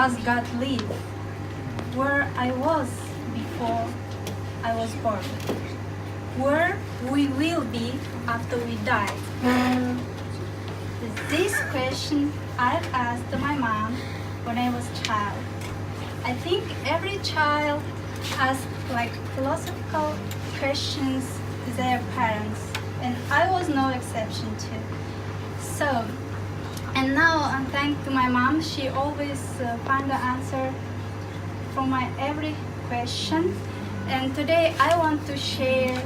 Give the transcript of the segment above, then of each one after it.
does God live? Where I was before I was born? Where we will be after we die? This question I've asked my mom when I was a child. I think every child asks like philosophical questions to their parents, and I was no exception too. So, and now I'm thankful to my mom. She always find the answer for my every question. And today I want to share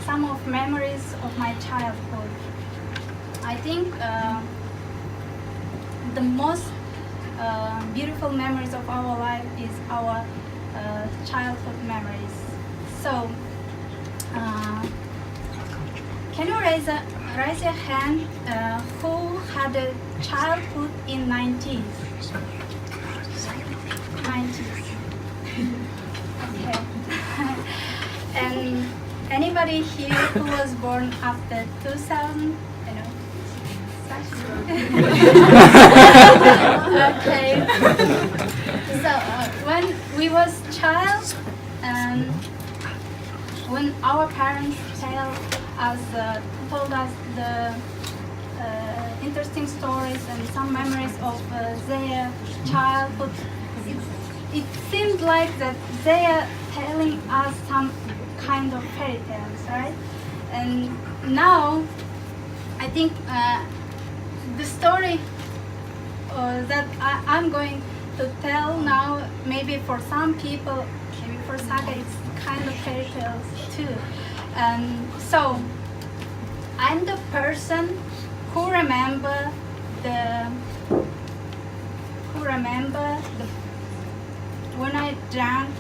some of memories of my childhood. I think the most beautiful memories of our life is our childhood memories. So, can you raise your hand who had a childhood in 90s? 90s. Okay. And anybody here who was born after 2000? Okay. So when we was child, when our parents told us the interesting stories and some memories of their childhood, it seemed like that they are telling us some kind of fairy tales, right? And now I think the story that I'm going to tell now, maybe for some people, maybe for Saga, it's kind of fairy tales too. So I'm the person who remember when I drank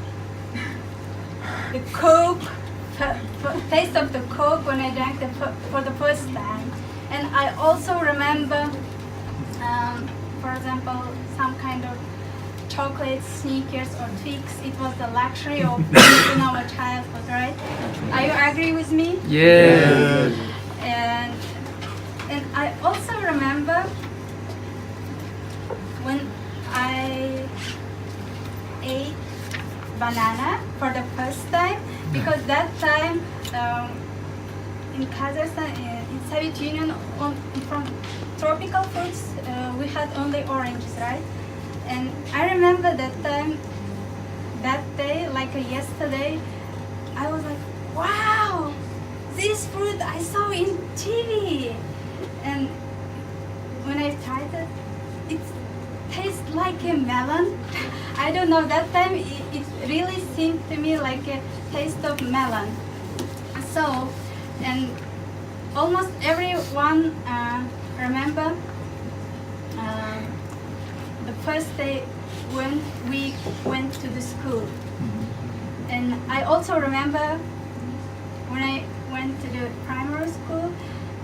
the Coke, taste of the Coke when I drank for the first time. And I also remember, for example, some kind of chocolate, Snickers or Twix. It was the luxury of in our childhood, right? Are you agree with me? Yeah. And I also remember when I ate banana for the first time, because that time in Kazakhstan, in Soviet Union, from tropical fruits, we had only oranges, right? And I remember that time, that day, like yesterday, I was like, wow, this fruit I saw in TV. And when I tried it, it tastes like a melon. I don't know, that time it really seemed to me like a taste of melon. So, and almost everyone remember the first day when we went to the school. And I also remember when I went to the primary school,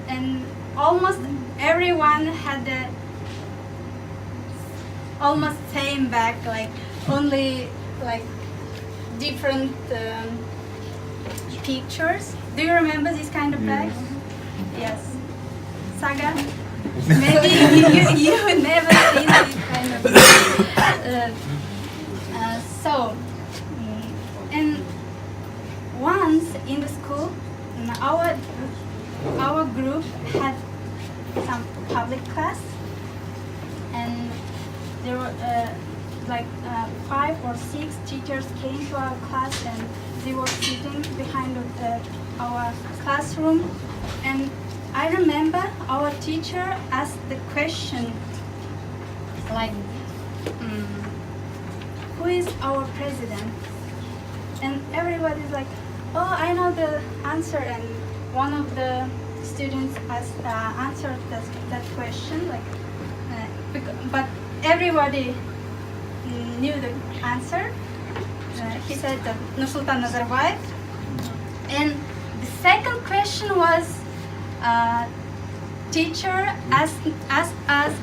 and almost everyone had the almost same bag, like only like different pictures. Do you remember this kind of bag? Yes. Saga? Maybe you never seen this kind of bag. And once in the school, our group had some public class, and there were 5 or 6 teachers came to our class, and they were sitting behind our classroom. And I remember our teacher asked the question like, who is our president? And everybody's like, oh, I know the answer. And one of the students answered that question, but everybody knew the answer. He said that Nursultan Nazarbayev. And the second question was, teacher asked us,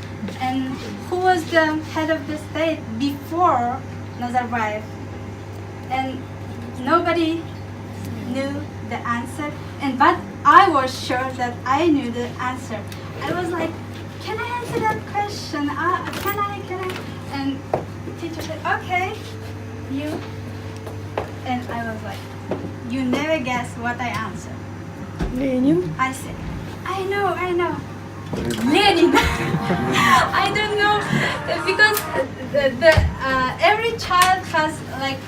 and who was the head of the state before Nazarbayev? And nobody knew the answer, but I was sure that I knew the answer. I was like, can I answer that question? Can I? And teacher said, okay, you. And I was like, you never guess what I answered. Lenin. I said, I know. Lenin. I don't know, because every child has like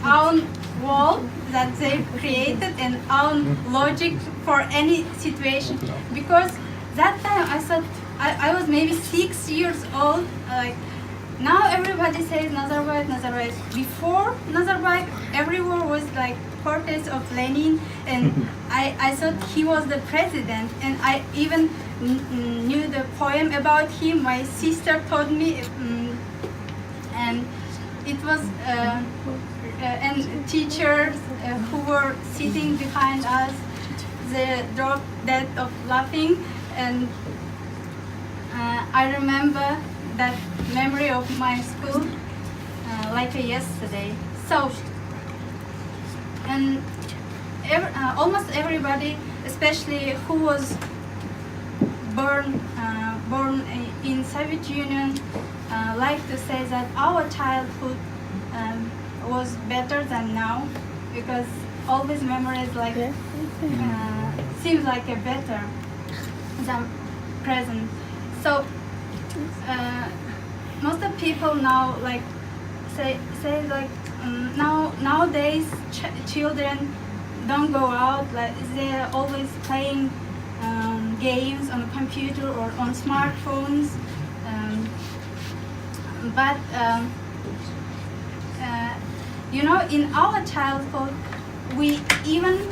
own wall that they created and own logic for any situation. Because that time I thought I was maybe 6 years old. Like now everybody says Nazarbayev. Before Nazarbayev, everywhere was like portraits of Lenin, and I thought he was the president, and I even knew the poem about him. My sister told me, and it was and teachers who were sitting behind us, they dropped dead of laughing, and I remember that memory of my school like yesterday. So, and almost everybody, especially who was born in Soviet Union, like to say that our childhood was better than now, because all these memories like seems like a better than present. So most of people now like say like nowadays children don't go out, like they're always playing games on a computer or on smartphones, but you know, in our childhood we even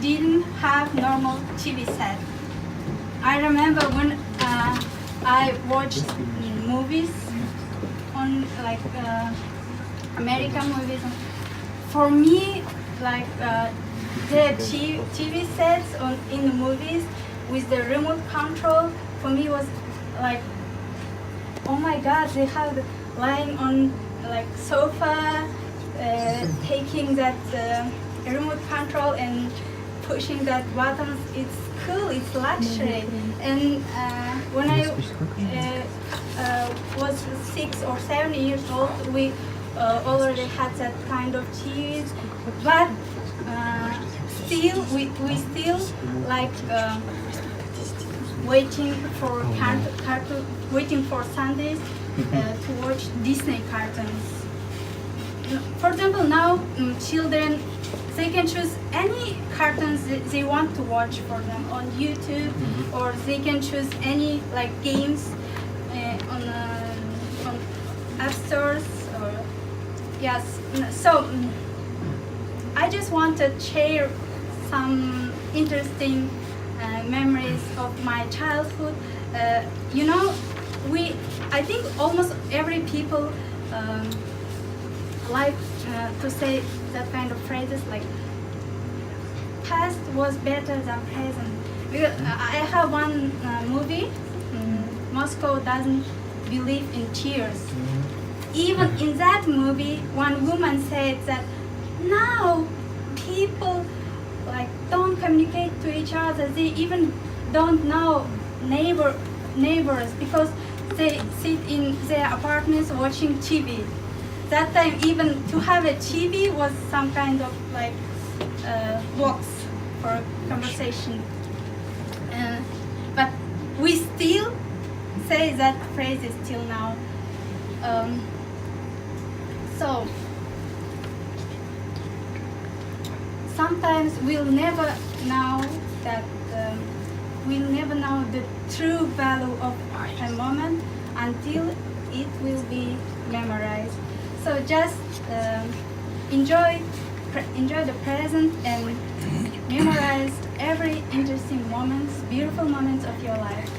didn't have normal TV set. I remember when I watched movies on like American movies. For me, like the TV sets in the movies with the remote control, for me was like, oh my God, they have lying on like sofa, taking that remote control and pushing that buttons. It's cool, it's luxury. And when I was 6 or 7 years old, we already had that kind of TV, but still we still like waiting for cartoon, waiting for Sundays to watch Disney cartoons. For example, now children, they can choose any cartoons they want to watch for them on YouTube, or they can choose any like games on app stores. Or yes, so I just want to share some interesting memories of my childhood. You know, I think almost every people like to say that kind of phrases like past was better than present. Because I have one movie, Moscow Doesn't Believe in Tears. Even in that movie, one woman said that now people like don't communicate to each other. They even don't know neighbors because they sit in their apartments watching TV. That time, even to have a TV was some kind of like box for conversation. But we still say that phrase till now. So sometimes we'll never know that we'll never know the true value of a moment until it will be memorized. So just enjoy the present and memorize every interesting moments, beautiful moments of your life.